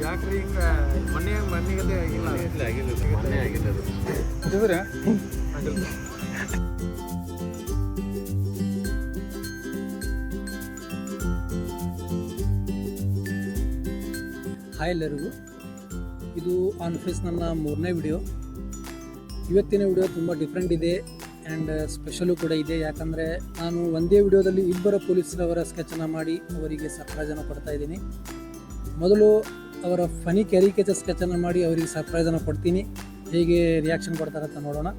ಯಾಕ್ರಿ ಹಿಂಗೆ ಮನೆಗತೆ ಆಗಿಲ್ಲ ಮೊನ್ನೆ ಆಗಿಲ್ಲ ಅದು ಇದ್ರೆ ಆಗಿಲ್ಲ. ಹಾಯ್ ಎಲ್ಲರಿಗೂ, ಇದು ಆನ್ ಫೇಸ್ ನನ್ನ 3ನೇ ವಿಡಿಯೋ. ಇವತ್ತಿನ ವಿಡಿಯೋ ತುಂಬ ಡಿಫ್ರೆಂಟ್ ಇದೆ ಆ್ಯಂಡ್ ಸ್ಪೆಷಲು ಕೂಡ ಇದೆ. ಯಾಕಂದರೆ ನಾನು ಒಂದೇ ವಿಡಿಯೋದಲ್ಲಿ ಇಬ್ಬರ ಪೊಲೀಸರವರ ಸ್ಕೆಚನ್ನು ಮಾಡಿ ಅವರಿಗೆ ಸರ್ಪ್ರೈಸನ್ನು ಕೊಡ್ತಾ ಇದ್ದೀನಿ. ಮೊದಲು ಅವರ ಫನಿ ಕ್ಯಾರಿಕೇಚರ್ ಸ್ಕೆಚನ್ನು ಮಾಡಿ ಅವರಿಗೆ ಸರ್ಪ್ರೈಸನ್ನು ಕೊಡ್ತೀನಿ. ಹೇಗೆ ರಿಯಾಕ್ಷನ್ ಕೊಡ್ತಾರಂತ ನೋಡೋಣ.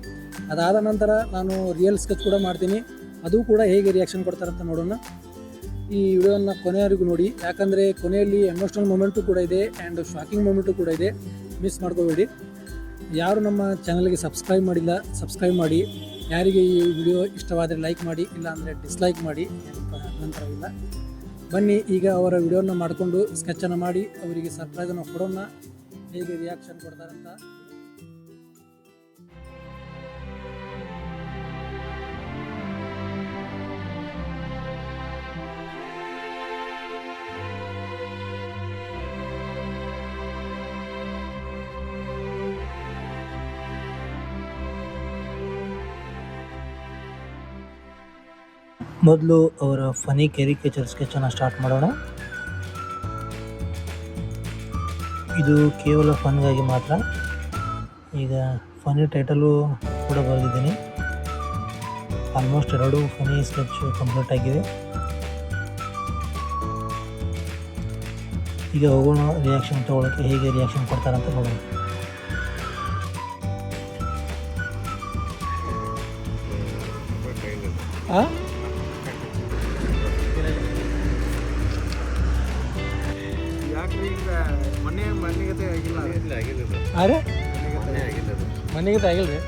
ಅದಾದ ನಂತರ ನಾನು ರಿಯಲ್ ಸ್ಕೆಚ್ ಕೂಡ ಮಾಡ್ತೀನಿ, ಅದು ಕೂಡ ಹೇಗೆ ರಿಯಾಕ್ಷನ್ ಕೊಡ್ತಾರಂತ ನೋಡೋಣ. ಈ ವಿಡಿಯೋನ ಕೊನೆಯವರೆಗೂ ನೋಡಿ, ಯಾಕಂದರೆ ಕೊನೆಯಲ್ಲಿ ಎಮೋಷ್ನಲ್ ಮೂಮೆಂಟು ಕೂಡ ಇದೆ ಆ್ಯಂಡ್ ಶಾಕಿಂಗ್ ಮೂಮೆಂಟು ಕೂಡ ಇದೆ. ಮಿಸ್ ಮಾಡ್ಕೋಬೇಡಿ. ಯಾರು ನಮ್ಮ ಚಾನಲ್ಗೆ ಸಬ್ಸ್ಕ್ರೈಬ್ ಮಾಡಿಲ್ಲ ಸಬ್ಸ್ಕ್ರೈಬ್ ಮಾಡಿ. ಯಾರಿಗೆ ಈ ವಿಡಿಯೋ ಇಷ್ಟವಾದರೆ ಲೈಕ್ ಮಾಡಿ, ಇಲ್ಲ ಅಂದರೆ ಡಿಸ್ಲೈಕ್ ಮಾಡಿ, ನಂತರ ಇಲ್ಲ. ಬನ್ನಿ ಈಗ ಅವರ ವಿಡಿಯೋನ ಮಾಡಿಕೊಂಡು ಸ್ಕೆಚನ್ನು ಮಾಡಿ ಅವರಿಗೆ ಸರ್ಪ್ರೈಸನ್ನು ಕೊಡೋಣ. ಹೇಗೆ ರಿಯಾಕ್ಷನ್ ಕೊಡ್ತಾರಂತ. ಮೊದಲು ಅವರ ಫನಿ ಕ್ಯಾರಿಕೇಚರ್ ಸ್ಕೆಚನ್ನು ಸ್ಟಾರ್ಟ್ ಮಾಡೋಣ. ಇದು ಕೇವಲ ಫನ್ಗಾಗಿ ಮಾತ್ರ. ಈಗ ಫನಿ ಟೈಟಲು ಕೂಡ ಬರೆದಿದ್ದೀನಿ. ಆಲ್ಮೋಸ್ಟ್ 2 ಫನಿ ಸ್ಕೆಚ್ ಕಂಪ್ಲೀಟ್ ಆಗಿದೆ. ಈಗ ಹೋಗೋಣ ರಿಯಾಕ್ಷನ್ ತೊಗೊಳಕ್ಕೆ, ಹೇಗೆ ರಿಯಾಕ್ಷನ್ ಕೊಡ್ತಾರಂತ ನೋಡೋಣ. ಯಾಕ್ರಿ ಹಿಂಗೆ ಮನೆಗತೆ ಆಗಿಲ್ಲ ಅರೆ ಆಗಿಲ್ಲ ಮನೆಗತೆ ಆಗಿಲ್ಲ ರೀ.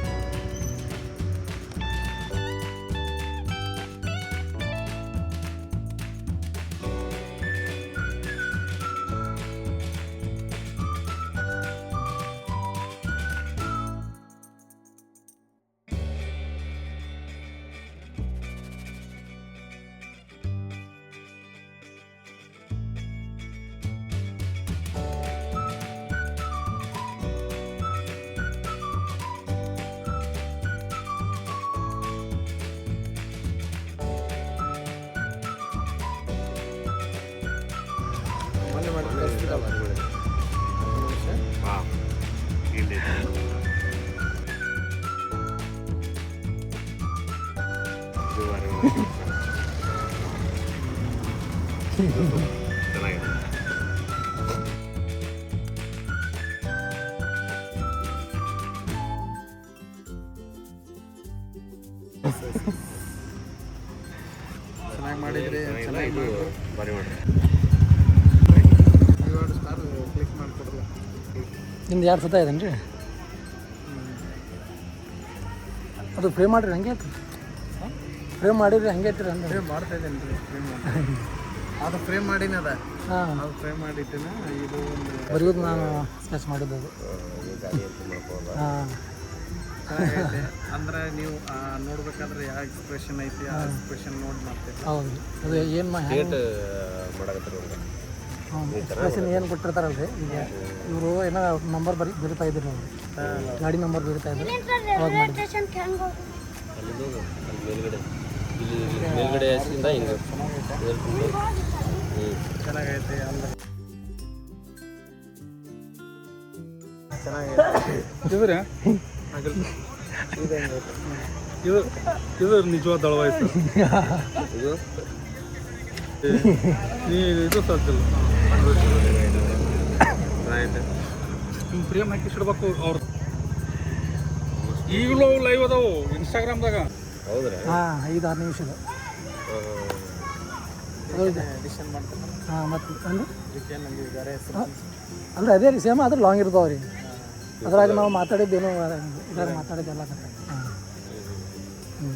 ಚೆನ್ನಾಗಿ ಮಾಡಿದ್ರಿ, ಚೆನ್ನಾಗಿ ಬಾರಿ ಮಾಡಿರಿ. ಸ್ಟಾರ್ ಕ್ಲಿಕ್ ಮಾಡಿಕೊಡ್ರಿ. ನಿಮ್ದು 2 ಸತ ಇದೇನು ರೀ? ಅದು ಫ್ರೇಮ್ ಮಾಡಿರಿ ಹಂಗೆ ಐತಿ. ಫ್ರೇಮ್ ಮಾಡಿರಿ ಹಂಗೆ ಐತ್ರಿ ಅಂದ್ರೆ ಫ್ರೇಮ್ ಮಾಡ್ತಾ ಇದ್ದೇನೆ ರೀ. ಫ್ರೇಮ್ ಮಾಡಿ ಅದು ಫ್ರೇಮ್ ಮಾಡಿನದ. ಹಾಂ, ಅದು ಫ್ರೇಮ್ ಮಾಡಿಟ್ಟಿನ. ಇದು ಒಂದು ಬರೆಯೋದು ನಾನು ಸ್ಕೆಚ್ ಮಾಡಿದ್ದು ಅದು. ಹಾಂ, ಚೆನ್ನಾಗೈತೆ. ಅಂದ್ರೆ ನೀವು ನೋಡ್ಬೇಕಾದ್ರೆ ಯಾವ ಎಕ್ಸ್ಪ್ರೆಷನ್ ಐತಿ ಆ ಎಕ್ಸ್ಪ್ರೆಷನ್ ನೋಡಿ ಮಾಡ್ತೀವಿ. ಹೌದು. ಅದು ಏನು ಎಕ್ಸ್ಪ್ರೆಷನ್ ಏನು ಕೊಟ್ಟಿರ್ತಾರಲ್ರಿ. ಈಗ ಇವರು ಏನೋ ನಂಬರ್ ಬರಿತಾ ಇದ್ರು, ಗಾಡಿ ನಂಬರ್ ಬರಿತಾ ಇದ್ರು, ಅವಾಗ ಮಾಡಿದ್ರು. ಚೆನ್ನಾಗೈತೆ ಅಂದ್ರೆ ಇದ್ರೆ ಇದು ನಿಜವಾದ ದಳವಾಯ್ತು. ಇದು ಸಾಧ್ಯ ನಿಮ್ಮ ಪ್ರೇಮ್ ಹಾಕಿಸಿಡ್ಬೇಕು ಅವ್ರು. ಈಗಲೂ ಲೈವ್ ಅದಾವು ಇನ್ಸ್ಟಾಗ್ರಾಮ್ದಾಗ. ಹಾಂ, 5-6 ನಿಮಿಷದ ಎಡಿಷನ್ ಮಾಡ್ತಾರೆ. ಹಾಂ, ಮತ್ತು ಅಂದ್ರೆ ಬೇರೆ ಅಂದ್ರೆ ಅದೇ ರೀ, ಸೇಮ್ ಆದ್ರೆ ಲಾಂಗ್ ಇರ್ತಾವೆ ರೀ. ಅದ್ರಾಗ ನಾವು ಮಾತಾಡಿದ್ದೇನು ಇದ್ರಾಗ ಮಾತಾಡಿದ್ದೆಲ್ಲ. ಹಾಂ, ಹ್ಞೂ.